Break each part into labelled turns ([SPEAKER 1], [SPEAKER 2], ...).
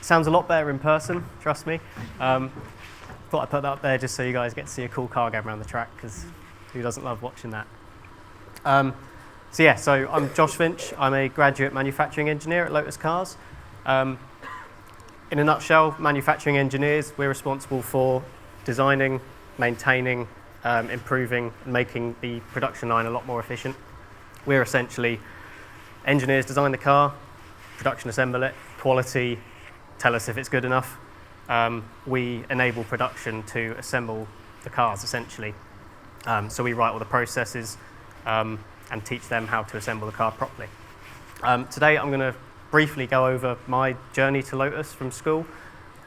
[SPEAKER 1] Sounds a lot better in person, trust me. Thought I'd put that up there just so you guys get to see a cool car going around the track, because who doesn't love watching that? So I'm Josh Finch. I'm a graduate manufacturing engineer at Lotus Cars. In a nutshell, manufacturing engineers, we're responsible for designing, maintaining, improving, and making the production line a lot more efficient. We're essentially engineers design the car, production assemble it, quality, tell us if it's good enough. We enable production to assemble the cars, essentially. So we write all the processes and teach them how to assemble the car properly. Today I'm going to briefly go over my journey to Lotus from school,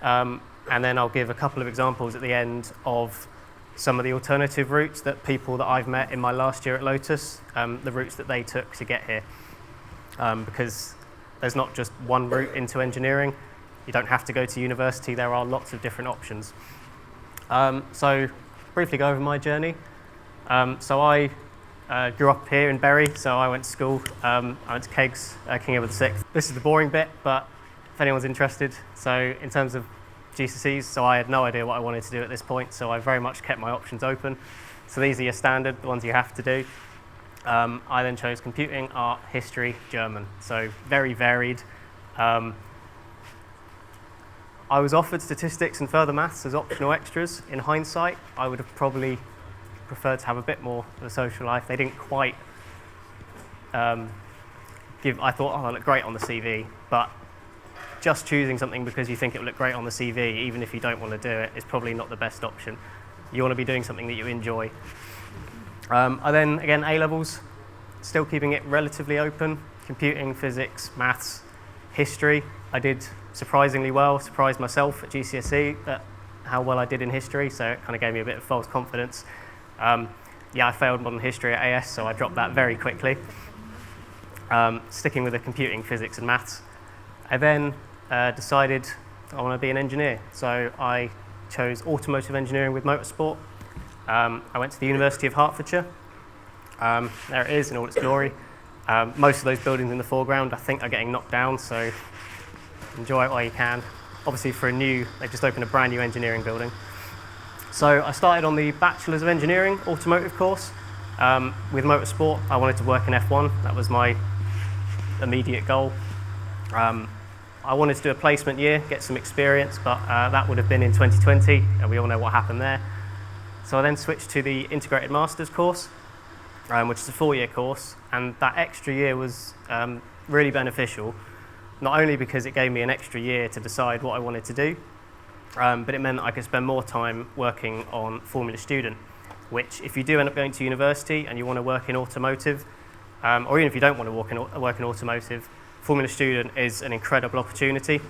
[SPEAKER 1] and then I'll give a couple of examples at the end of some of the alternative routes that people that I've met in my last year at Lotus, the routes that they took to get here. Because there's not just one route into engineering. You don't have to go to university. There are lots of different options. So briefly go over my journey. So I grew up here in Bury, so I went to school. I went to Keggs, King Edward VI. This is the boring bit, but if anyone's interested. So in terms of GCSEs, so I had no idea what I wanted to do at this point, so I very much kept my options open. So these are your standard, the ones you have to do. I then chose computing, art, history, German, so very varied. I was offered statistics and further maths as optional extras. In hindsight, I would have probably preferred to have a bit more of a social life. They didn't quite I thought, oh, it'll look great on the CV, but just choosing something because you think it will look great on the CV, even if you don't want to do it, is probably not the best option. You want to be doing something that you enjoy. I then, again, A-levels, still keeping it relatively open. Computing, physics, maths, history. I did surprisingly well, surprised myself at GCSE at how well I did in history, so it kind of gave me a bit of false confidence. I failed modern history at AS, so I dropped that very quickly. Sticking with the computing, physics, and maths. I then decided I want to be an engineer, so I chose automotive engineering with motorsport. I went to the University of Hertfordshire. There it is in all its glory. Most of those buildings in the foreground, I think, are getting knocked down, so enjoy it while you can. Obviously, they just opened a brand new engineering building. So I started on the Bachelor's of Engineering automotive course. With motorsport, I wanted to work in F1. That was my immediate goal. I wanted to do a placement year, get some experience, but that would have been in 2020, and we all know what happened there. So I then switched to the Integrated Masters course, which is a 4-year course, and that extra year was really beneficial, not only because it gave me an extra year to decide what I wanted to do, but it meant I could spend more time working on Formula Student, which if you do end up going to university and you want to work in automotive, or even if you don't want to work in automotive, Formula Student is an incredible opportunity.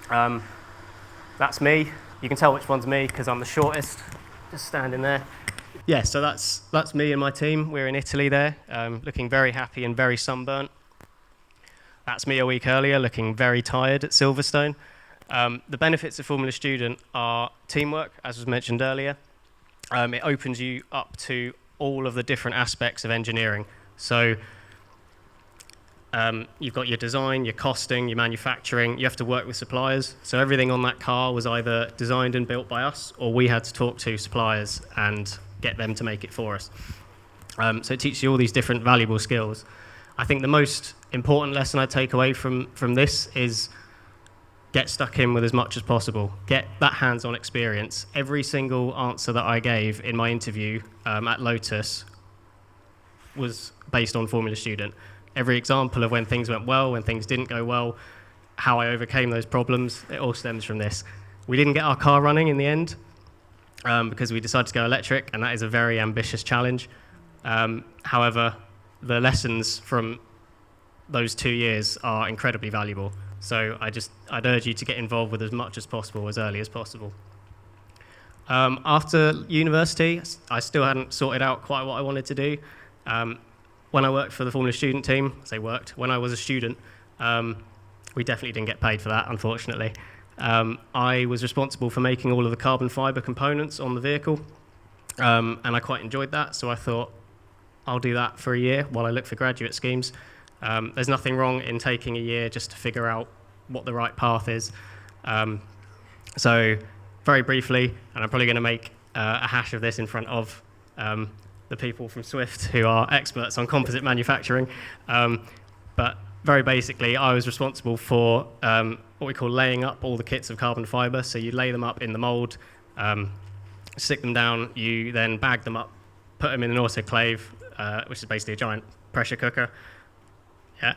[SPEAKER 1] That's me. You can tell which one's me because I'm the shortest, just standing there. Yeah, so that's me and my team. We're in Italy there, looking very happy and very sunburnt. That's me a week earlier, looking very tired at Silverstone. The benefits of Formula Student are teamwork, as was mentioned earlier. It opens you up to all of the different aspects of engineering. So you've got your design, your costing, your manufacturing. You have to work with suppliers. So everything on that car was either designed and built by us, or we had to talk to suppliers and get them to make it for us. So it teaches you all these different valuable skills. I think the most important lesson I take away from this is get stuck in with as much as possible. Get that hands-on experience. Every single answer that I gave in my interview at Lotus was based on Formula Student. Every example of when things went well, when things didn't go well, how I overcame those problems, it all stems from this. We didn't get our car running in the end because we decided to go electric, and that is a very ambitious challenge. However, the lessons from those 2 years are incredibly valuable. So I'd urge you to get involved with as much as possible, as early as possible. After university, I still hadn't sorted out quite what I wanted to do. When I worked for the Formula Student team, when I was a student, we definitely didn't get paid for that, unfortunately. I was responsible for making all of the carbon fibre components on the vehicle, and I quite enjoyed that, so I thought I'll do that for a year while I look for graduate schemes. There's nothing wrong in taking a year just to figure out what the right path is. So very briefly, and I'm probably going to make a hash of this in front of the people from Swift who are experts on composite manufacturing, but very basically I was responsible for what we call laying up all the kits of carbon fibre. So you lay them up in the mould, stick them down, you then bag them up, put them in an autoclave, which is basically a giant pressure cooker. Yeah.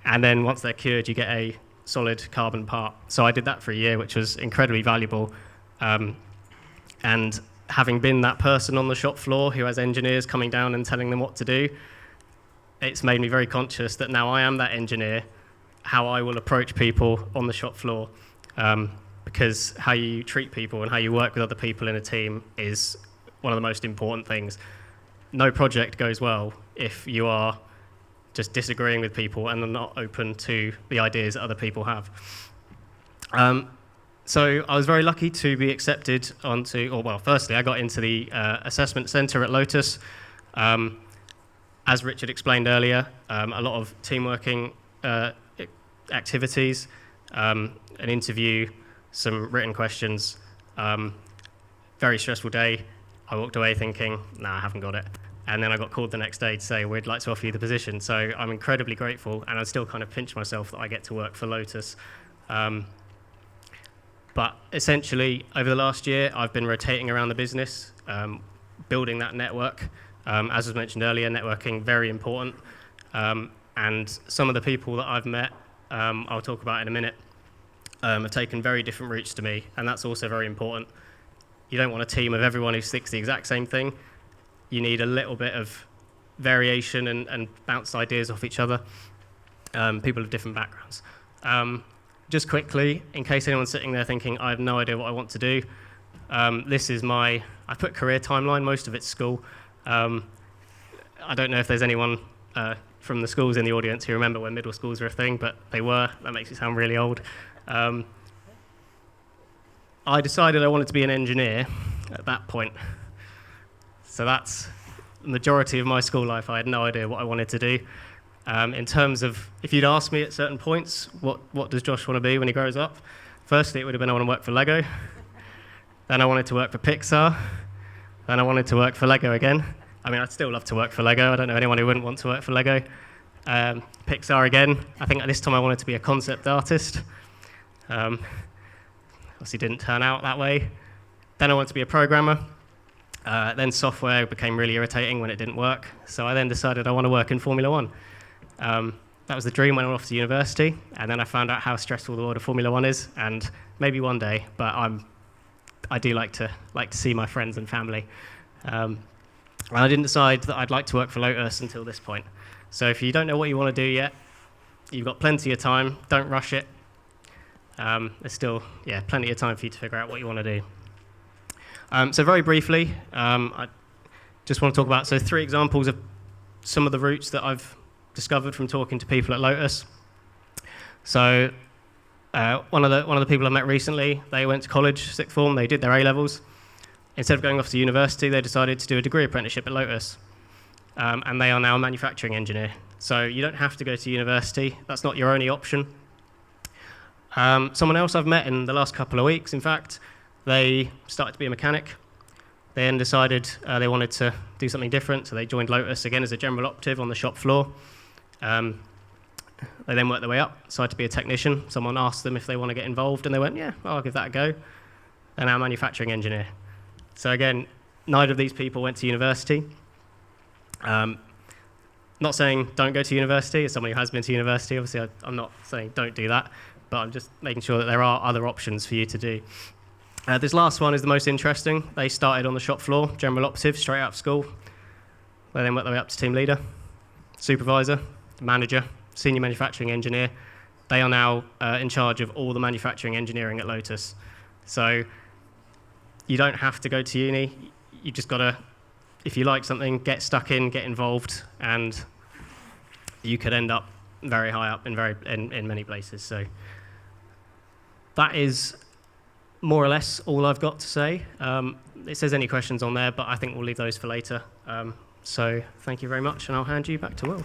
[SPEAKER 1] And then once they're cured, you get a solid carbon part. So I did that for a year, which was incredibly valuable. And having been that person on the shop floor who has engineers coming down and telling them what to do, it's made me very conscious that now I am that engineer, how I will approach people on the shop floor. Because how you treat people and how you work with other people in a team is one of the most important things. No project goes well if you are just disagreeing with people and are not open to the ideas that other people have. So I was very lucky to be accepted firstly, I got into the assessment centre at Lotus. As Richard explained earlier, a lot of team working activities, an interview, some written questions, very stressful day. I walked away thinking, nah, I haven't got it. And then I got called the next day to say, we'd like to offer you the position. So I'm incredibly grateful, and I still kind of pinch myself that I get to work for Lotus. But essentially, over the last year, I've been rotating around the business, building that network. As was mentioned earlier, networking, very important. And some of the people that I've met, I'll talk about in a minute, have taken very different routes to me, and that's also very important. You don't want a team of everyone who thinks the exact same thing. You need a little bit of variation and bounce ideas off each other, people of different backgrounds. Just quickly, in case anyone's sitting there thinking, I have no idea what I want to do, this is I put career timeline, most of it's school. I don't know if there's anyone from the schools in the audience who remember when middle schools were a thing, but they were. That makes it sound really old. I decided I wanted to be an engineer at that point. So that's the majority of my school life. I had no idea what I wanted to do. In terms of, if you'd asked me at certain points, what does Josh want to be when he grows up? Firstly, it would have been I want to work for Lego. Then I wanted to work for Pixar. Then I wanted to work for Lego again. I mean, I'd still love to work for Lego. I don't know anyone who wouldn't want to work for Lego. Pixar again. I think at this time I wanted to be a concept artist. Obviously didn't turn out that way. Then I wanted to be a programmer. Then software became really irritating when it didn't work. So I then decided I want to work in Formula One. That was the dream when I went off to university. And then I found out how stressful the world of Formula One is. And maybe one day, but I do like to see my friends and family. And I didn't decide that I'd like to work for Lotus until this point. So if you don't know what you want to do yet, you've got plenty of time. Don't rush it. There's still plenty of time for you to figure out what you want to do. So very briefly, I just want to talk about 3 examples of some of the routes that I've discovered from talking to people at Lotus. So one of the people I met recently, they went to college, sixth form, they did their A-levels. Instead of going off to university, they decided to do a degree apprenticeship at Lotus. And they are now a manufacturing engineer. So you don't have to go to university. That's not your only option. Someone else I've met in the last couple of weeks, in fact, they started to be a mechanic. They then decided they wanted to do something different, so they joined Lotus again as a general operative on the shop floor. They then worked their way up, decided to be a technician. Someone asked them if they want to get involved, and they went, yeah, I'll give that a go. They're now a manufacturing engineer. So again, neither of these people went to university. Not saying don't go to university, as someone who has been to university, obviously I'm not saying don't do that, but I'm just making sure that there are other options for you to do. This last one is the most interesting. They started on the shop floor, general operative, straight out of school. They then worked their way up to team leader, supervisor, manager, senior manufacturing engineer. They are now in charge of all the manufacturing engineering at Lotus. So you don't have to go to uni. You just got to, if you like something, get stuck in, get involved, and you could end up very high up in many places. So that is more or less all I've got to say. It says any questions on there, but I think we'll leave those for later. So thank you very much, and I'll hand you back to Will.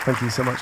[SPEAKER 2] Thank you so much.